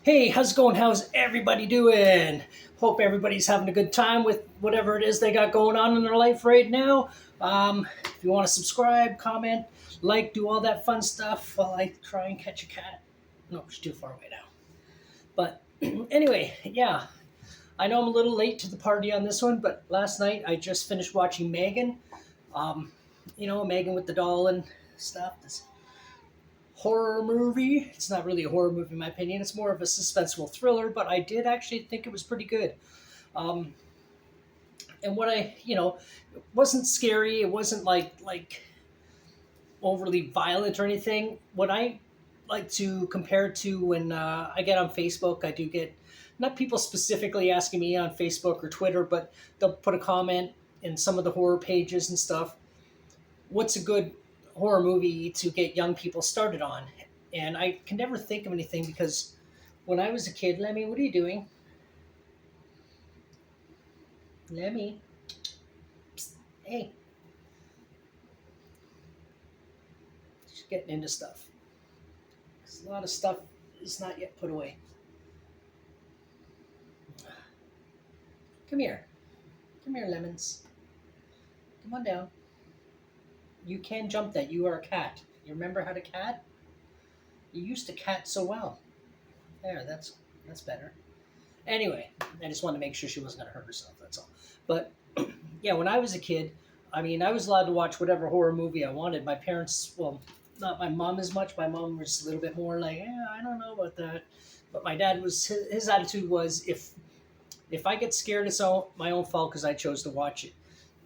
Hey, how's it going? How's everybody doing? Hope everybody's having a good time with whatever it is they got going on in their life right now. If you want to subscribe, comment, like, do all that fun stuff while I try and catch a cat. No, she's too far away now. But anyway, yeah, I know I'm a little late to the party on this one, but last night I just finished watching Megan. Um, Megan with the doll and stuff. This horror movie. It's not really a horror movie in my opinion. It's more of a suspenseful thriller, but I did actually think it was pretty good. Um, and what it wasn't scary. It wasn't like overly violent or anything. What I like to compare it to when I get on Facebook, I do get not people specifically asking me on Facebook or Twitter, but they'll put a comment in some of the horror pages and stuff. What's a good horror movie to get young people started on? And I can never think of anything because when I was a kid, Lemmy, what are you doing? Lemmy, hey, she's getting into stuff. There's a lot of stuff is not yet put away. Come here. Come here, Lemons. Come on down. You can jump that. You are a cat. You remember how to cat? You used to cat so well. There, that's better. Anyway, I just wanted to make sure she wasn't going to hurt herself. That's all. But yeah, when I was a kid, I mean, I was allowed to watch whatever horror movie I wanted. My parents, well, not my mom as much. My mom was a little bit more like, yeah, I don't know about that. But my dad was his attitude was if I get scared, it's all my own fault because I chose to watch it.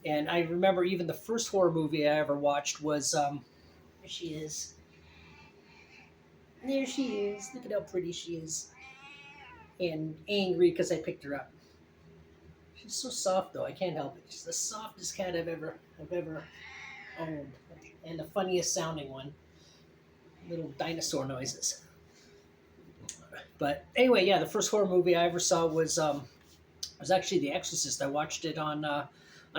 And I remember even the first horror movie I ever watched was there she is. There she is. Look at how pretty she is. And angry because I picked her up. She's so soft though. I can't help it. She's the softest cat I've ever owned, and the funniest sounding one. Little dinosaur noises. But anyway, yeah, the first horror movie I ever saw was actually The Exorcist. I watched it on a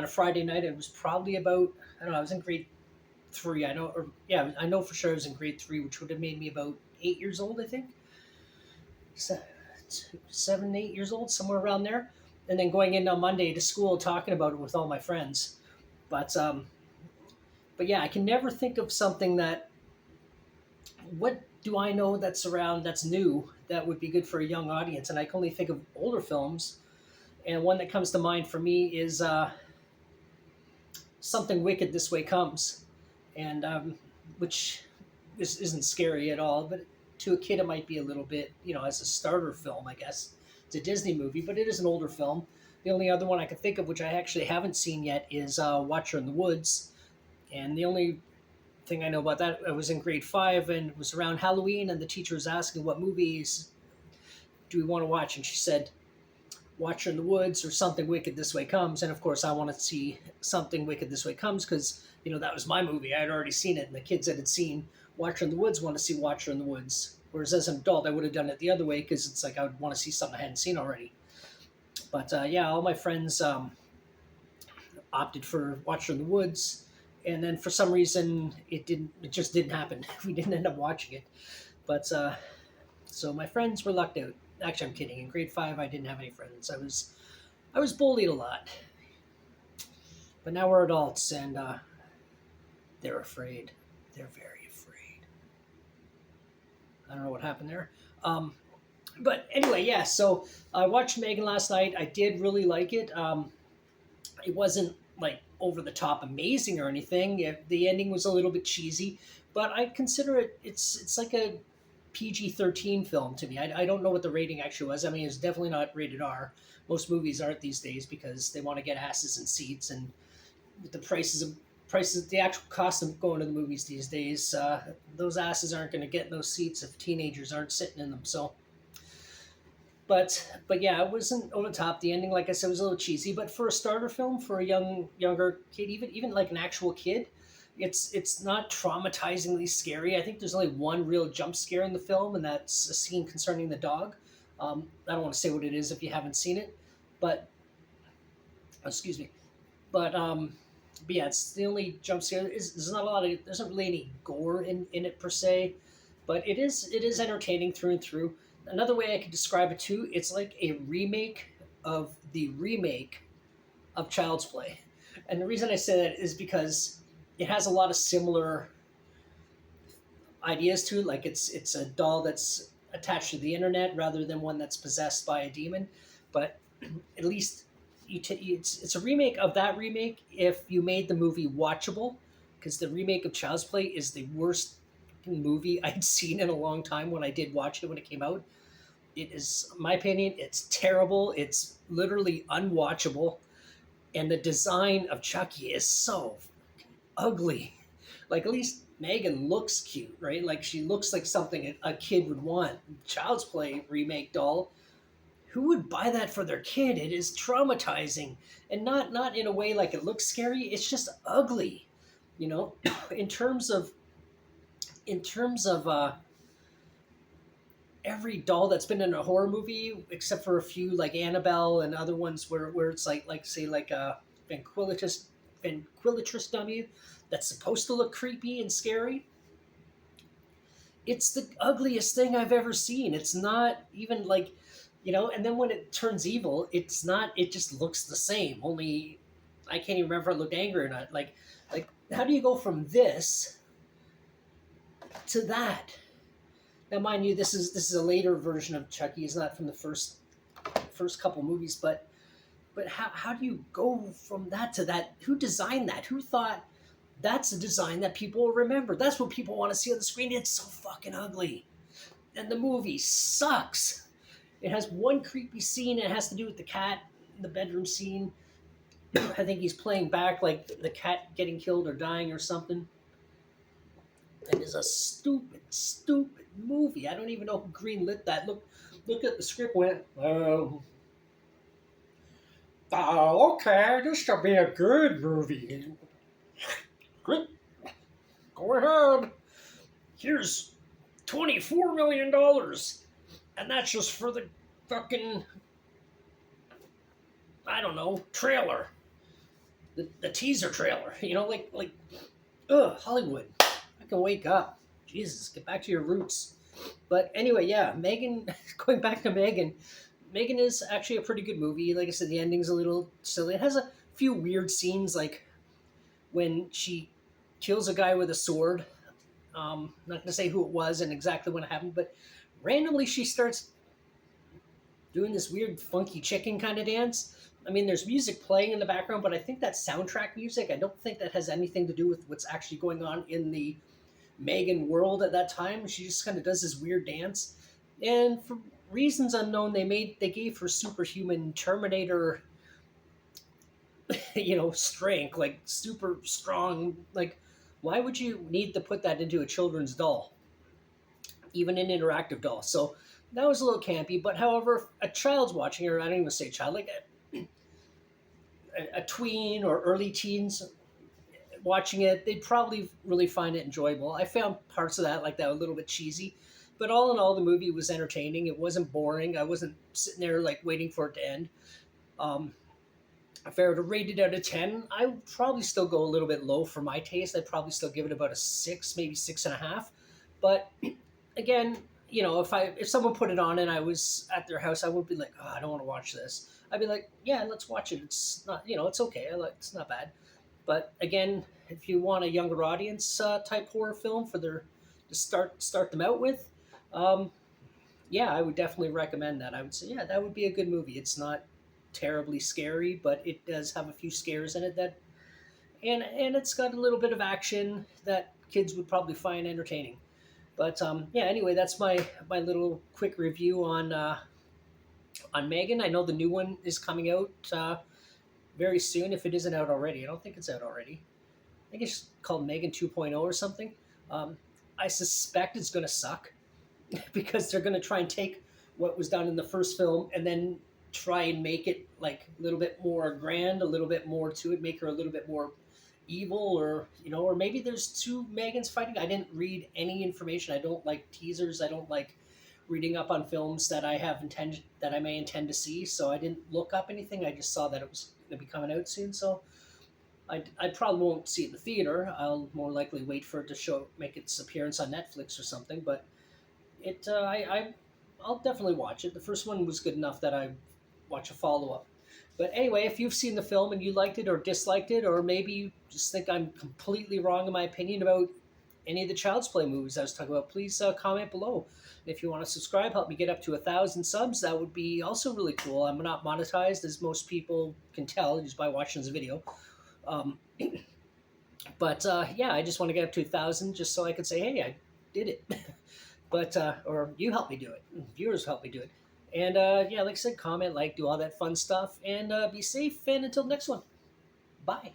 Friday night. It was probably about I don't know. I was in grade three. I know, or yeah, I know for sure I was in grade three, which would have made me about 8 years old, I think. So, 7, 8 years old, somewhere around there. And then going in on Monday to school talking about it with all my friends. But but yeah, I can never think of something that. What do I know that's new that would be good for a young audience? And I can only think of older films. And one that comes to mind for me is Something Wicked This Way Comes, and which isn't scary at all, but to a kid it might be a little bit, as a starter film, I guess. It's a Disney movie, but it is an older film. The only other one I can think of, which I actually haven't seen yet, is Watcher in the Woods. And the only thing I know about that, I was in grade five, and it was around Halloween, and the teacher was asking what movies do we want to watch, and she said Watcher in the Woods or Something Wicked This Way Comes. And of course, I want to see Something Wicked This Way Comes because, that was my movie. I had already seen it, and the kids that had seen Watcher in the Woods want to see Watcher in the Woods. Whereas as an adult, I would have done it the other way because it's like I would want to see something I hadn't seen already. But yeah, all my friends opted for Watcher in the Woods. And then for some reason, it just didn't happen. We didn't end up watching it. But so my friends were lucked out. Actually, I'm kidding. In grade five, I didn't have any friends. I was bullied a lot. But now we're adults, and they're afraid. They're very afraid. I don't know what happened there. But anyway, yeah. So I watched Megan last night. I did really like it. It wasn't like over the top amazing or anything. The ending was a little bit cheesy, but I consider it. It's like a PG-13 film to me. I don't know what the rating actually was. I mean, it's definitely not rated R. Most movies aren't these days because they want to get asses in seats, and with the prices, the actual cost of going to the movies these days, those asses aren't going to get in those seats if teenagers aren't sitting in them. So, but yeah, it wasn't over the top. The ending, like I said, was a little cheesy. But for a starter film, for a younger kid, even like an actual kid, it's not traumatizingly scary. I think there's only one real jump scare in the film, and that's a scene concerning the dog. I don't want to say what it is if you haven't seen it, but excuse me. But but yeah, it's the only jump scare. There's not a lot of. There's not really any gore in it per se, but it is entertaining through and through. Another way I could describe it too, it's like a remake of the remake of Child's Play. And the reason I say that is because it has a lot of similar ideas to it. Like it's a doll that's attached to the internet rather than one that's possessed by a demon. But at least it's a remake of that remake if you made the movie watchable, because the remake of Child's Play is the worst movie I'd seen in a long time when I did watch it when it came out. It is, in my opinion, it's terrible. It's literally unwatchable, and the design of Chucky is so ugly. Like, at least Megan looks cute, right? Like, she looks like something a kid would want. Child's Play remake doll, who would buy that for their kid? It is traumatizing, and not in a way like it looks scary. It's just ugly, you know. in terms of in terms of every doll that's been in a horror movie, except for a few like Annabelle and other ones where it's like say like a ventriloquist dummy that's supposed to look creepy and scary. It's the ugliest thing I've ever seen. It's not even like, and then when it turns evil, it's not. It just looks the same. Only I can't even remember if I looked angry or not. Like how do you go from this to that? Now, mind you, this is a later version of Chucky. It's not from the first couple movies, but how do you go from that to that? Who designed that? Who thought that's a design that people will remember? That's what people want to see on the screen. It's so fucking ugly. And the movie sucks. It has one creepy scene. It has to do with the cat in the bedroom scene. I think he's playing back like the cat getting killed or dying or something. It is a stupid, stupid movie. I don't even know who greenlit that. Look at the script. Went, okay, this should be a good movie. Great, go ahead. Here's $24 million, and that's just for the fucking, I don't know, trailer, the teaser trailer. Ugh, Hollywood. I can wake up. Jesus, get back to your roots. But anyway, yeah, Megan. Going back to Megan. Megan is actually a pretty good movie. Like I said, the ending's a little silly. It has a few weird scenes, like when she kills a guy with a sword. Not going to say who it was and exactly when it happened, but randomly she starts doing this weird, funky chicken kind of dance. I mean, there's music playing in the background, but I think that's soundtrack music. I don't think that has anything to do with what's actually going on in the Megan world at that time. She just kind of does this weird dance, and for reasons unknown, they gave her superhuman Terminator, strength, like super strong. Like, why would you need to put that into a children's doll, even an interactive doll? So that was a little campy. But however, a child's watching her. I don't even say child, like a tween or early teens watching it, they'd probably really find it enjoyable. I found parts of that like that a little bit cheesy, but all in all, the movie was entertaining. It wasn't boring. I wasn't sitting there like waiting for it to end. Um, if I were to rate it out of 10, I would probably still go a little bit low for my taste. I'd probably still give it about a 6, maybe 6.5. But again, if someone put it on and I was at their house, I would be like, oh, I don't want to watch this. I'd be like, yeah, let's watch it. It's not, it's okay. It's not bad. But again, if you want a younger audience type horror film for their to start them out with, um, yeah, I would definitely recommend that. I would say, yeah, that would be a good movie. It's not terribly scary, but it does have a few scares in it and it's got a little bit of action that kids would probably find entertaining. But yeah, anyway, that's my little quick review on Megan. I know the new one is coming out very soon if it isn't out already. I don't think it's out already. I think it's called Megan 2.0 or something. Um, I suspect it's going to suck because they're going to try and take what was done in the first film and then try and make it like a little bit more grand, a little bit more to it, make her a little bit more evil, or maybe there's two Megans fighting. I didn't read any information. I don't like teasers. I don't like reading up on films that I may intend to see. So I didn't look up anything. I just saw that it was going to be coming out soon. So I probably won't see it in the theater. I'll more likely wait for it to make its appearance on Netflix or something. But it I'll definitely watch it. The first one was good enough that I watch a follow up. But anyway, if you've seen the film and you liked it or disliked it, or maybe you just think I'm completely wrong in my opinion about any of the Child's Play movies I was talking about, please comment below. If you want to subscribe, help me get up to 1,000 subs. That would be also really cool. I'm not monetized, as most people can tell just by watching this video. Um, but yeah, I just want to get up to 1,000 just so I could say, hey, I did it. But or you help me do it. Viewers help me do it. And yeah, like I said, comment, like, do all that fun stuff, and be safe. And until the next one, bye.